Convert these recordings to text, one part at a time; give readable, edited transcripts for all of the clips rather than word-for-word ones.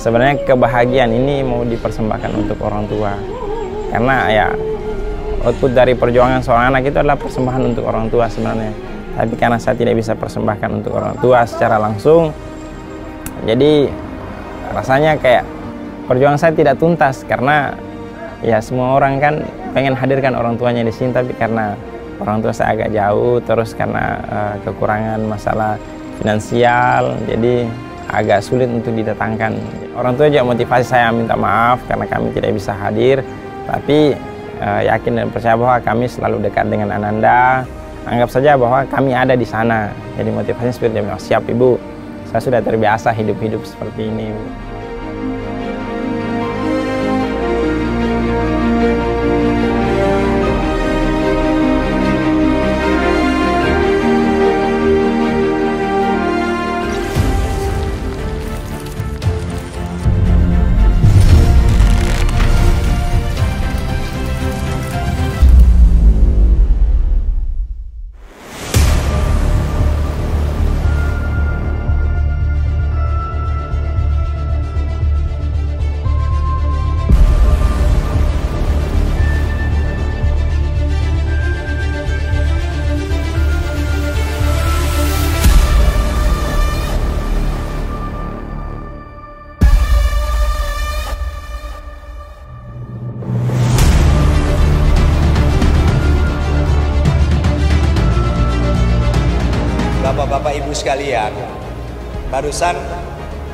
sebenarnya kebahagiaan ini mau dipersembahkan untuk orang tua. Karena ya output dari perjuangan seorang anak itu adalah persembahan untuk orang tua sebenarnya. Tapi karena saya tidak bisa persembahkan untuk orang tua secara langsung, jadi rasanya kayak perjuangan saya tidak tuntas. Karena ya semua orang kan pengen hadirkan orang tuanya di sini, tapi karena orang tua saya agak jauh, terus karena kekurangan masalah finansial, jadi agak sulit untuk didatangkan. Orang tua juga motivasi saya minta maaf karena kami tidak bisa hadir, tapi yakin dan percaya bahwa kami selalu dekat dengan Ananda. Anggap saja bahwa kami ada di sana. Jadi motivasinya seperti itu. Siap Ibu, saya sudah terbiasa hidup-hidup seperti ini. Bapak-bapak Ibu sekalian, barusan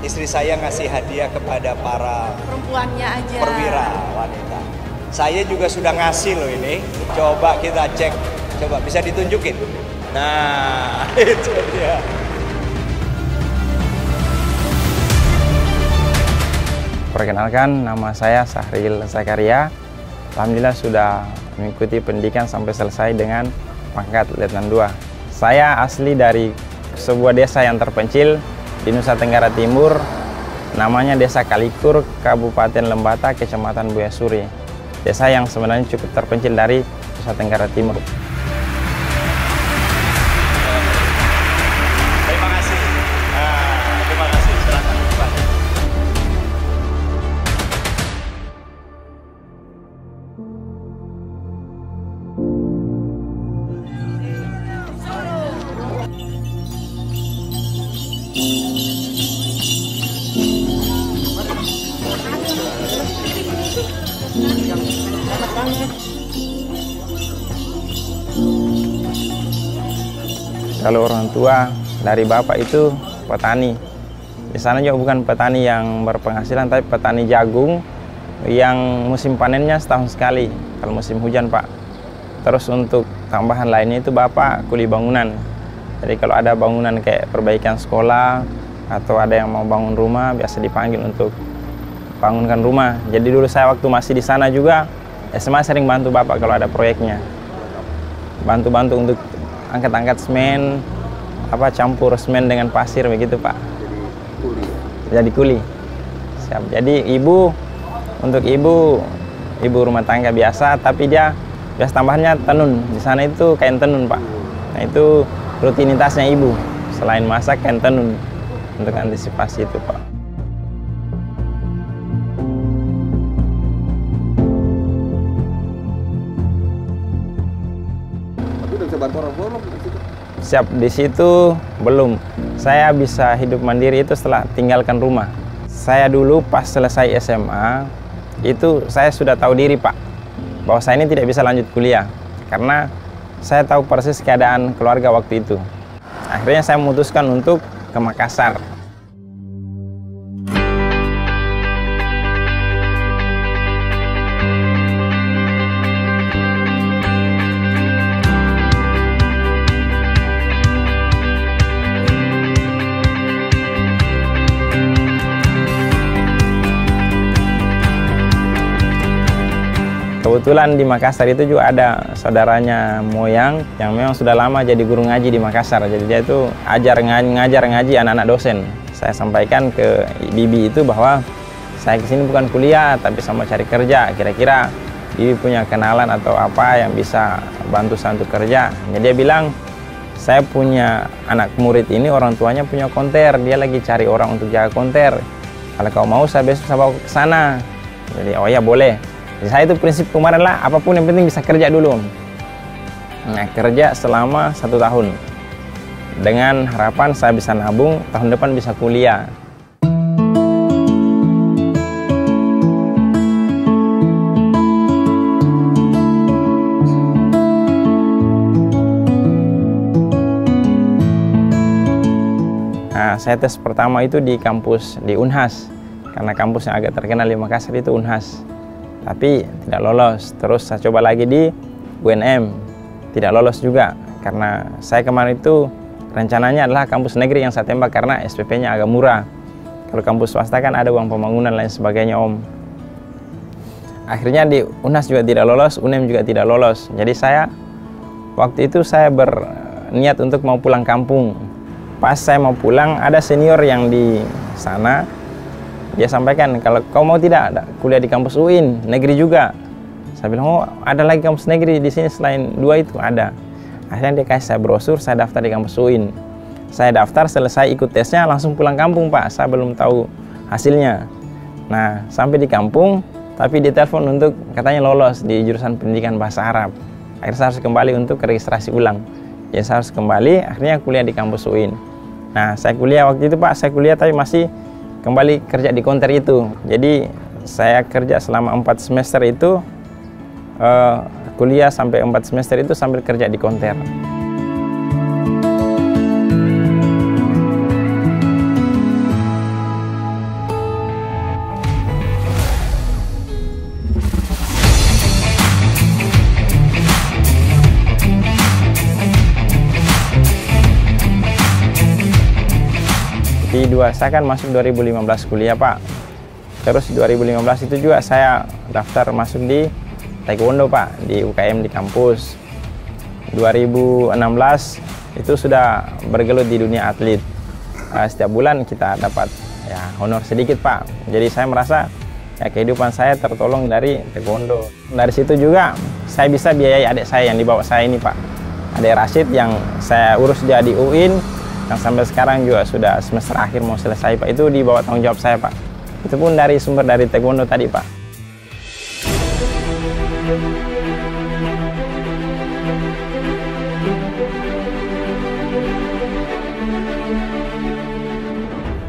istri saya ngasih hadiah kepada para perempuannya aja, perwira wanita. Saya juga sudah ngasih loh ini. Coba kita cek, coba bisa ditunjukin. Nah, itu dia. Perkenalkan, nama saya Sahril Zakaria. Alhamdulillah sudah mengikuti pendidikan sampai selesai dengan pangkat Letnan 2. Saya asli dari sebuah desa yang terpencil di Nusa Tenggara Timur, namanya Desa Kalikur, Kabupaten Lembata, Kecamatan Buya Suri. Desa yang sebenarnya cukup terpencil dari Nusa Tenggara Timur. Terima kasih. Terima kasih. Silakan. Kalau orang tua dari bapak itu petani. Di sana juga bukan petani yang berpenghasilan, tapi petani jagung yang musim panennya setahun sekali, kalau musim hujan Pak. Terus untuk tambahan lainnya itu bapak kuli bangunan. Jadi kalau ada bangunan kayak perbaikan sekolah atau ada yang mau bangun rumah, biasa dipanggil untuk bangunkan rumah. Jadi dulu saya waktu masih di sana juga, SMA sering bantu bapak kalau ada proyeknya. Bantu-bantu untuk angkat-angkat semen, campur semen dengan pasir begitu Pak. Jadi kuli. Siap. Jadi ibu rumah tangga biasa, tapi dia biasa tambahannya tenun. Di sana itu kain tenun Pak. Nah itu rutinitasnya ibu. Selain masak, kain tenun untuk antisipasi itu Pak. Siap, di situ belum. Saya bisa hidup mandiri itu setelah tinggalkan rumah. Saya dulu pas selesai SMA, itu saya sudah tahu diri Pak, bahwa saya ini tidak bisa lanjut kuliah. Karena saya tahu persis keadaan keluarga waktu itu. Akhirnya saya memutuskan untuk ke Makassar. Kebetulan di Makassar itu juga ada saudaranya moyang yang memang sudah lama jadi guru ngaji di Makassar. Jadi dia itu ngajar ngaji anak-anak dosen. Saya sampaikan ke Bibi itu bahwa saya kesini bukan kuliah, tapi sama cari kerja. Kira-kira Bibi punya kenalan atau apa yang bisa bantu saya untuk kerja. Jadi dia bilang, saya punya anak murid ini orang tuanya punya konter, dia lagi cari orang untuk jaga konter. kalau kau mau saya besok saya bawa ke sana. Jadi oh ya boleh. Jadi saya itu prinsip kemarin lah, apapun yang penting bisa kerja dulu. Nah, kerja selama 1 tahun dengan harapan saya bisa nabung, tahun depan bisa kuliah. Nah, saya tes pertama itu di kampus di Unhas, karena kampus yang agak terkenal di Makassar itu Unhas, tapi tidak lolos. Terus saya coba lagi di UNM, tidak lolos juga, karena saya kemarin itu rencananya adalah kampus negeri yang saya tembak karena SPP-nya agak murah. Kalau kampus swasta kan ada uang pembangunan lain sebagainya om. Akhirnya di Unhas juga tidak lolos, UNM juga tidak lolos. Jadi saya waktu itu saya berniat untuk mau pulang kampung. Pas saya mau pulang, ada senior yang di sana, dia sampaikan, kalau kau mau tidak kuliah di kampus UIN, negeri juga. Saya bilang, oh ada lagi kampus negeri di sini selain 2 itu, ada. Akhirnya dia kasih saya brosur, saya daftar di kampus UIN. Saya daftar, selesai ikut tesnya, langsung pulang kampung Pak, saya belum tahu hasilnya. Nah, sampai di kampung, tapi ditelepon untuk katanya lolos di jurusan pendidikan bahasa Arab. Akhirnya saya harus kembali untuk registrasi ulang. Ya saya harus kembali, akhirnya kuliah di kampus UIN. Nah, saya kuliah waktu itu Pak, saya kuliah tapi masih kembali kerja di konter itu. Jadi saya kerja selama 4 semester itu, kuliah sampai 4 semester itu sambil kerja di konter. Saya kan masuk 2015 kuliah Pak. Terus 2015 itu juga saya daftar masuk di Taekwondo Pak, di UKM di kampus. 2016 itu sudah bergelut di dunia atlet. Setiap bulan kita dapat ya honor sedikit Pak. Jadi saya merasa ya kehidupan saya tertolong dari Taekwondo. Dari situ juga saya bisa biayai adik saya yang dibawa saya ini Pak. Adik Rashid yang saya urus dia di UIN. Yang sampai sekarang juga sudah semester akhir mau selesai Pak, itu di bawah tanggung jawab saya Pak. Itu pun dari sumber dari Taekwondo tadi Pak.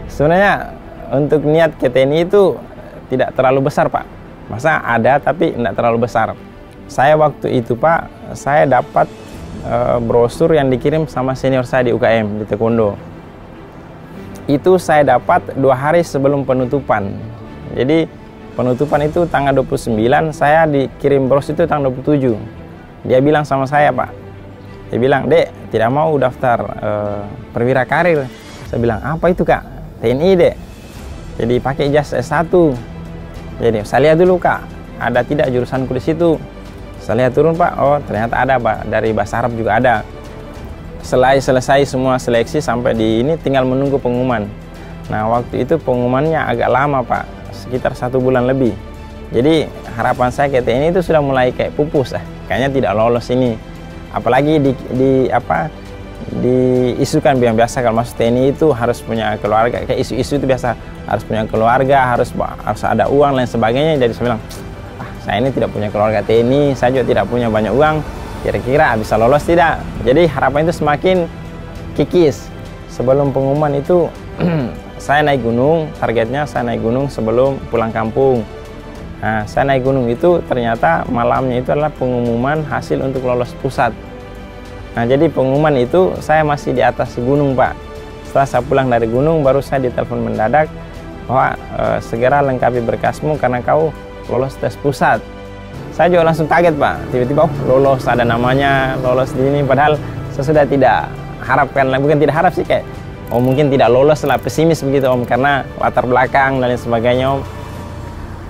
Sebenarnya untuk niat ke TNI itu tidak terlalu besar Pak. Masa ada tapi tidak terlalu besar. Saya waktu itu Pak, saya dapat brosur yang dikirim sama senior saya di UKM di Taekwondo. Itu saya dapat 2 hari sebelum penutupan. Jadi penutupan itu tanggal 29, saya dikirim brosur itu tanggal 27. Dia bilang sama saya Pak, dia bilang, Dek tidak mau daftar perwira karir. Saya bilang, apa itu Kak? TNI Dek. Jadi pakai ijazah S1. Jadi saya lihat dulu Kak, ada tidak jurusanku di situ. Saya lihat turun Pak, oh ternyata ada Pak, dari bahasa Arab juga ada. Selesai semua seleksi sampai di ini tinggal menunggu pengumuman. Nah waktu itu pengumumannya agak lama Pak, sekitar 1 bulan lebih. Jadi harapan saya ke TNI itu sudah mulai kayak pupus, kayaknya tidak lolos ini. Apalagi diisukan biasa kalau masuk TNI itu harus punya keluarga, kayak isu-isu itu biasa harus punya keluarga, harus ada uang lain sebagainya. Jadi saya bilang, saya ini tidak punya keluarga TNI, saya juga tidak punya banyak uang, kira-kira bisa lolos tidak? Jadi harapan itu semakin kikis. Sebelum pengumuman itu saya naik gunung, targetnya saya naik gunung sebelum pulang kampung. Nah, saya naik gunung itu ternyata malamnya itu adalah pengumuman hasil untuk lolos pusat. Nah, jadi pengumuman itu saya masih di atas gunung Pak. Setelah saya pulang dari gunung baru saya ditelepon mendadak bahwa segera lengkapi berkasmu karena kau lolos tes pusat. Saya juga langsung kaget Pak, tiba-tiba lolos, ada namanya, lolos di sini, padahal saya sudah tidak harapkan, bukan tidak harap sih, kayak mungkin tidak lolos lah, pesimis begitu Om, karena latar belakang dan lain sebagainya Om.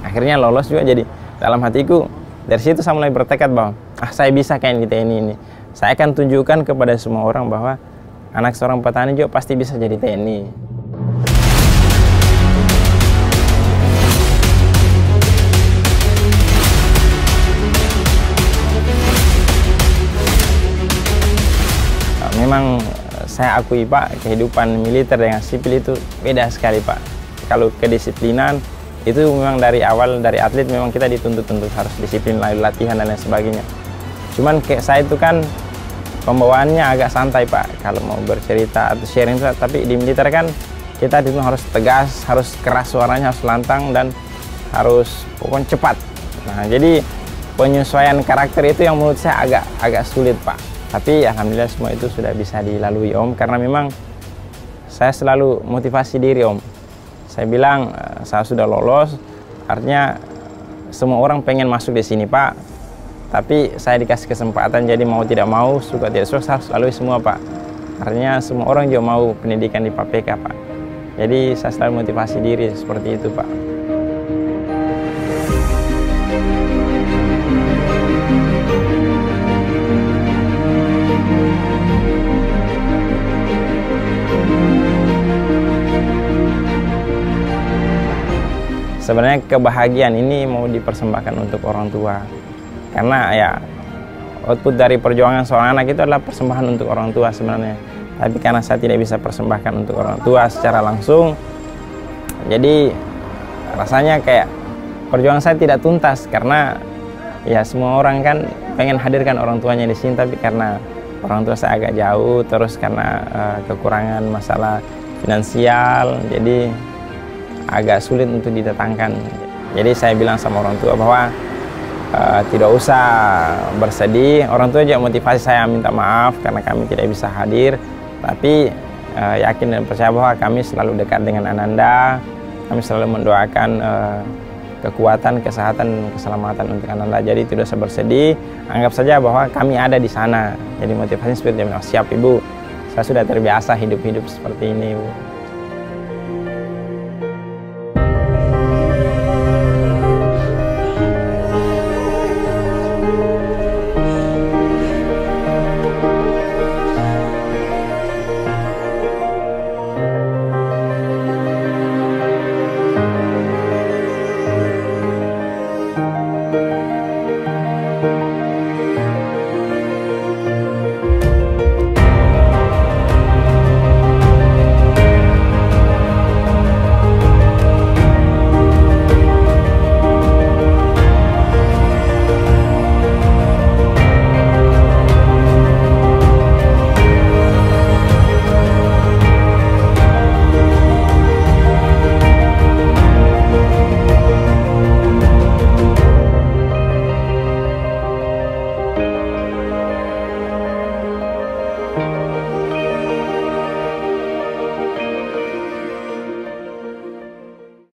Akhirnya lolos juga. Jadi dalam hatiku dari situ saya mulai bertekad bahwa saya bisa kayak di TNI ini. Saya akan tunjukkan kepada semua orang bahwa anak seorang petani juga pasti bisa jadi TNI. Memang saya akui Pak, kehidupan militer dengan sipil itu beda sekali Pak. kalau kedisiplinan itu memang dari awal, dari atlet memang kita dituntut untuk harus disiplin, latihan dan lain sebagainya. Cuman kayak saya itu kan pembawaannya agak santai Pak, kalau mau bercerita atau sharing, tapi di militer kan kita itu harus tegas, harus keras suaranya, harus lantang, dan harus pokoknya cepat. Nah, jadi penyesuaian karakter itu yang menurut saya agak sulit Pak. Tapi alhamdulillah semua itu sudah bisa dilalui Om, karena memang saya selalu motivasi diri Om. Saya bilang saya sudah lolos, artinya semua orang pengen masuk di sini Pak. Tapi saya dikasih kesempatan, jadi mau tidak mau, suka tidak suka, harus lalui semua Pak. Artinya semua orang juga mau pendidikan di PAPK Pak. Jadi saya selalu motivasi diri seperti itu Pak. Sebenarnya kebahagiaan ini mau dipersembahkan untuk orang tua, karena ya output dari perjuangan seorang anak itu adalah persembahan untuk orang tua sebenarnya. Tapi karena saya tidak bisa persembahkan untuk orang tua secara langsung, jadi rasanya kayak perjuangan saya tidak tuntas, karena ya semua orang kan pengen hadirkan orang tuanya di sini, tapi karena orang tua saya agak jauh, terus karena kekurangan masalah finansial, jadi agak sulit untuk didatangkan. Jadi saya bilang sama orang tua bahwa tidak usah bersedih. Orang tua juga motivasi saya minta maaf karena kami tidak bisa hadir, tapi yakin dan percaya bahwa kami selalu dekat dengan Ananda. Kami selalu mendoakan kekuatan, kesehatan, keselamatan untuk Ananda. Jadi tidak usah bersedih, anggap saja bahwa kami ada di sana. Jadi motivasi seperti itu. Siap Ibu, saya sudah terbiasa hidup seperti ini Bu.